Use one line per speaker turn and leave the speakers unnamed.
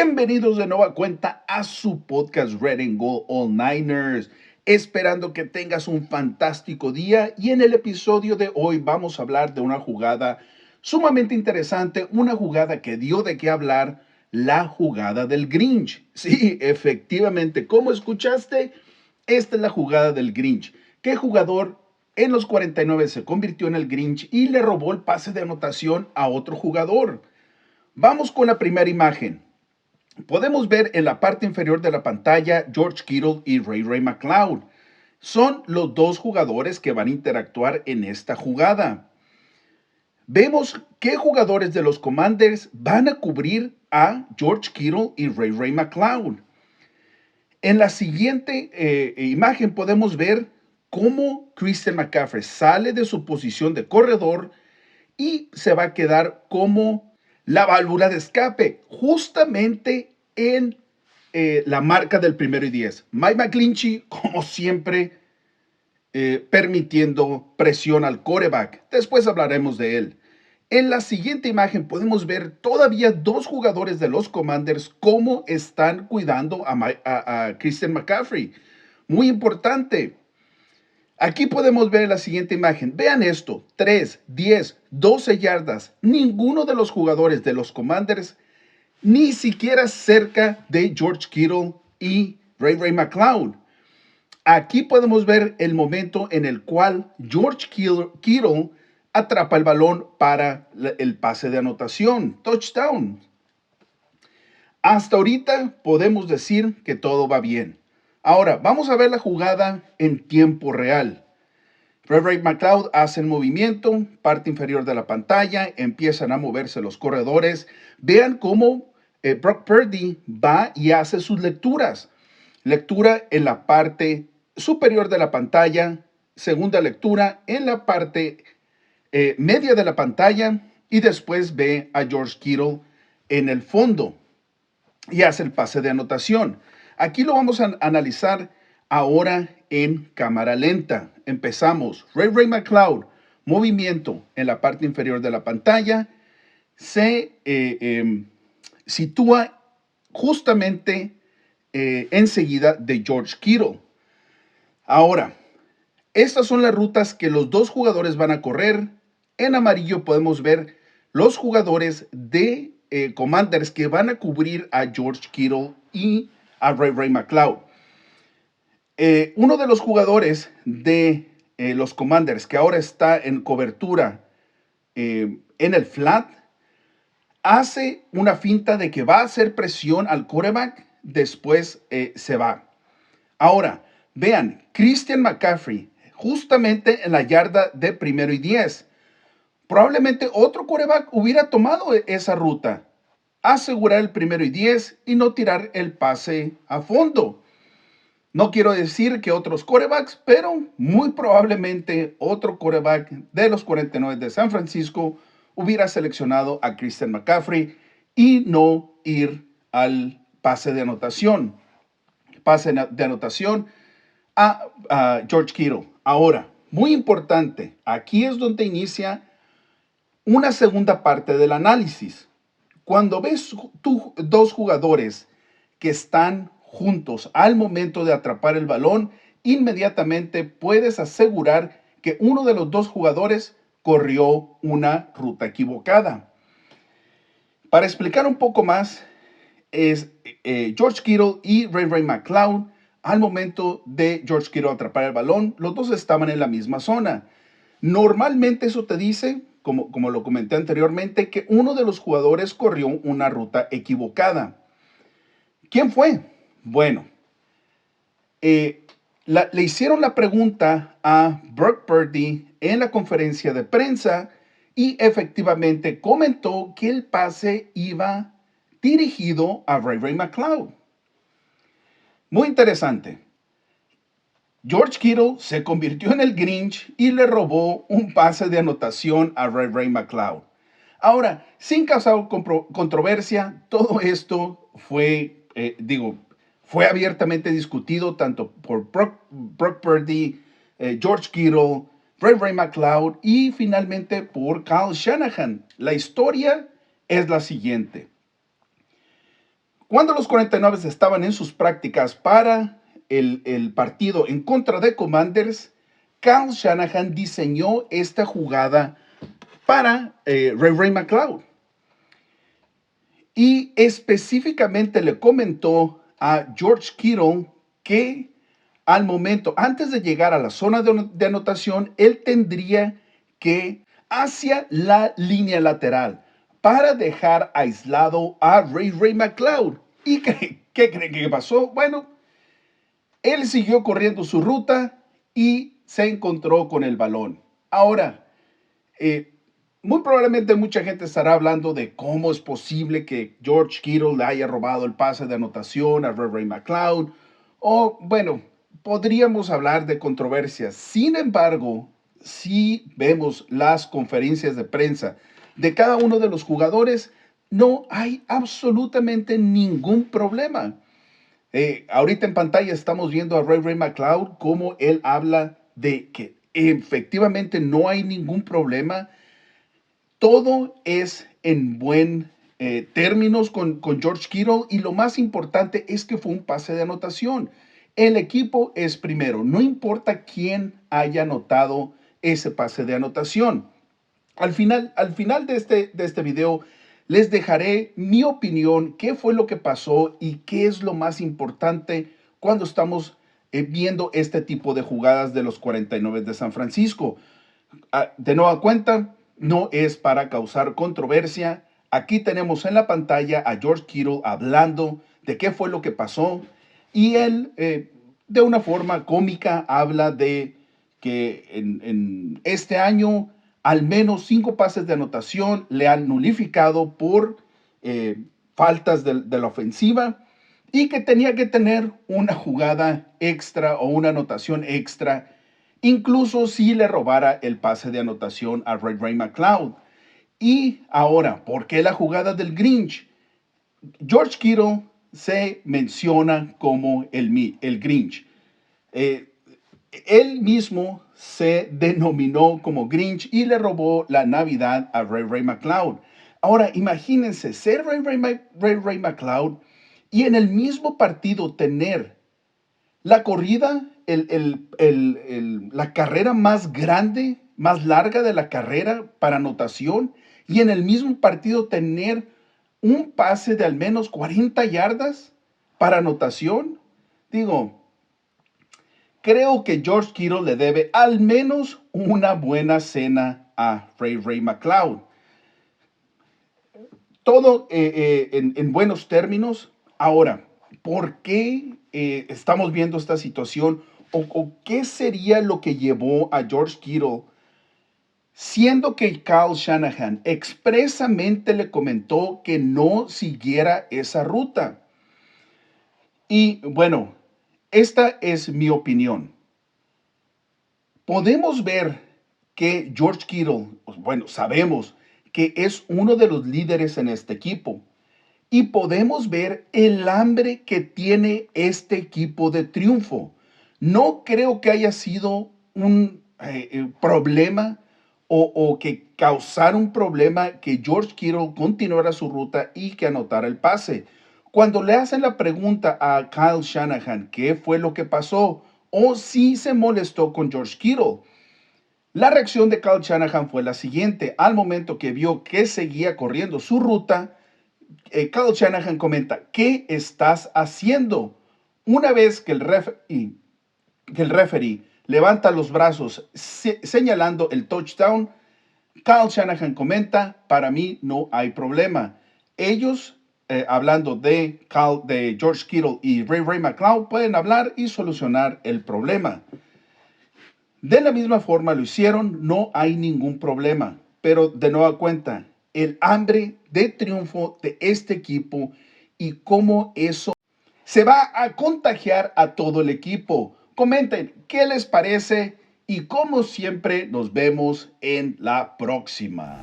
Bienvenidos de nueva cuenta a su podcast Red and Gold All Niners. Esperando que tengas un fantástico día y en el episodio de hoy vamos a hablar de una jugada sumamente interesante, una jugada que dio de qué hablar, la jugada del Grinch. Sí, efectivamente, como escuchaste, esta es la jugada del Grinch. ¿Qué jugador en los 49 se convirtió en el Grinch y le robó el pase de anotación a otro jugador? Vamos con la primera imagen. Podemos ver en la parte inferior de la pantalla George Kittle y Ray McCloud. Son los dos jugadores que van a interactuar en esta jugada. Vemos qué jugadores de los Commanders van a cubrir a George Kittle y Ray McCloud. En la siguiente imagen podemos ver cómo Christian McCaffrey sale de su posición de corredor y se va a quedar como la válvula de escape, justamente en la marca del 1º y 10. Mike McGlinchey, como siempre, permitiendo presión al quarterback. Después hablaremos de él. En la siguiente imagen podemos ver todavía dos jugadores de los Commanders cómo están cuidando a Christian McCaffrey. Muy importante. Aquí podemos ver en la siguiente imagen. Vean esto, 3, 10, 12 yardas. Ninguno de los jugadores de los Commanders ni siquiera cerca de George Kittle y Ray McCloud. Aquí podemos ver el momento en el cual George Kittle atrapa el balón para el pase de anotación, touchdown. Hasta ahorita podemos decir que todo va bien. Ahora, vamos a ver la jugada en tiempo real. Ray McCloud hace el movimiento, parte inferior de la pantalla, empiezan a moverse los corredores. Vean cómo Brock Purdy va y hace sus lecturas. Lectura en la parte superior de la pantalla, segunda lectura en la parte media de la pantalla y después ve a George Kittle en el fondo y hace el pase de anotación. Aquí lo vamos a analizar ahora en cámara lenta. Empezamos. Ray McCloud, movimiento en la parte inferior de la pantalla, se sitúa justamente enseguida de George Kittle. Ahora, estas son las rutas que los dos jugadores van a correr. En amarillo podemos ver los jugadores de Commanders que van a cubrir a George Kittle y a Ray McCloud. Uno de los jugadores de los Commanders que ahora está en cobertura en el flat hace una finta de que va a hacer presión al quarterback, después se va. Ahora, vean, Christian McCaffrey, justamente en la yarda de 1º y 10. Probablemente otro quarterback hubiera tomado esa ruta, asegurar el 1º y 10 y no tirar el pase a fondo. No quiero decir que otros quarterbacks, pero muy probablemente otro quarterback de los 49 de San Francisco hubiera seleccionado a Christian McCaffrey y no ir al pase de anotación. Pase de anotación a George Kittle. Ahora, muy importante, aquí es donde inicia una segunda parte del análisis. Cuando ves dos jugadores que están juntos al momento de atrapar el balón, inmediatamente puedes asegurar que uno de los dos jugadores corrió una ruta equivocada. Para explicar un poco más, es George Kittle y Ray McCloud. Al momento de George Kittle atrapar el balón, los dos estaban en la misma zona. Normalmente eso te dice, como lo comenté anteriormente, que uno de los jugadores corrió una ruta equivocada. ¿Quién fue? Bueno, le hicieron la pregunta a Brock Purdy en la conferencia de prensa y efectivamente comentó que el pase iba dirigido a Ray McCloud. Muy interesante. George Kittle se convirtió en el Grinch y le robó un pase de anotación a Ray McCloud. Ahora, sin causar controversia, todo esto fue, fue abiertamente discutido tanto por Brock Purdy, George Kittle, Ray McCloud y finalmente por Kyle Shanahan. La historia es la siguiente. Cuando los 49 estaban en sus prácticas para el partido en contra de Commanders, Kyle Shanahan diseñó esta jugada para Ray McCloud. Y específicamente le comentó a George Kittle que al momento, antes de llegar a la zona de anotación, él tendría que hacia la línea lateral para dejar aislado a Ray McCloud. ¿Y qué creen que pasó? Bueno, él siguió corriendo su ruta y se encontró con el balón. Ahora, muy probablemente mucha gente estará hablando de cómo es posible que George Kittle le haya robado el pase de anotación a Ray McCloud. O, bueno, podríamos hablar de controversias. Sin embargo, si vemos las conferencias de prensa de cada uno de los jugadores, no hay absolutamente ningún problema. Ahorita en pantalla estamos viendo a Ray McCloud, cómo él habla de que efectivamente no hay ningún problema. Todo es en buen términos con George Kittle, y lo más importante es que fue un pase de anotación. El equipo es primero, no importa quién haya anotado ese pase de anotación. Al final de este video les dejaré mi opinión, qué fue lo que pasó y qué es lo más importante cuando estamos viendo este tipo de jugadas de los 49 de San Francisco. De nueva cuenta, no es para causar controversia. Aquí tenemos en la pantalla a George Kittle hablando de qué fue lo que pasó, y él de una forma cómica habla de que en este año al menos 5 pases de anotación le han nulificado por faltas de la ofensiva, y que tenía que tener una jugada extra o una anotación extra, incluso si le robara el pase de anotación a Ray McCloud. Y ahora, ¿por qué la jugada del Grinch? George Kittle se menciona como el Grinch. Él mismo se denominó como Grinch y le robó la Navidad a Ray McCloud. Ahora, imagínense ser Ray McCloud y en el mismo partido tener la corrida, la carrera más grande, más larga de la carrera para anotación, y en el mismo partido tener un pase de al menos 40 yardas para anotación. Digo, creo que George Kittle le debe al menos una buena cena a Ray McCloud. Todo en buenos términos. Ahora, ¿por qué estamos viendo esta situación? ¿O qué sería lo que llevó a George Kittle, siendo que Kyle Shanahan expresamente le comentó que no siguiera esa ruta? Y bueno, esta es mi opinión. Podemos ver que George Kittle, bueno, sabemos que es uno de los líderes en este equipo. Y podemos ver el hambre que tiene este equipo de triunfo. No creo que haya sido un problema o que causara un problema que George Kittle continuara su ruta y que anotara el pase. Cuando le hacen la pregunta a Kyle Shanahan qué fue lo que pasó o si se molestó con George Kittle, la reacción de Kyle Shanahan fue la siguiente. Al momento que vio que seguía corriendo su ruta, Kyle Shanahan comenta: ¿qué estás haciendo? Una vez que el referee levanta los brazos señalando el touchdown, Kyle Shanahan comenta: para mí no hay problema. Ellos, hablando de George Kittle y Ray McCloud, pueden hablar y solucionar el problema. De la misma forma lo hicieron, no hay ningún problema. Pero de nueva cuenta, el hambre de triunfo de este equipo y cómo eso se va a contagiar a todo el equipo. Comenten qué les parece y como siempre nos vemos en la próxima.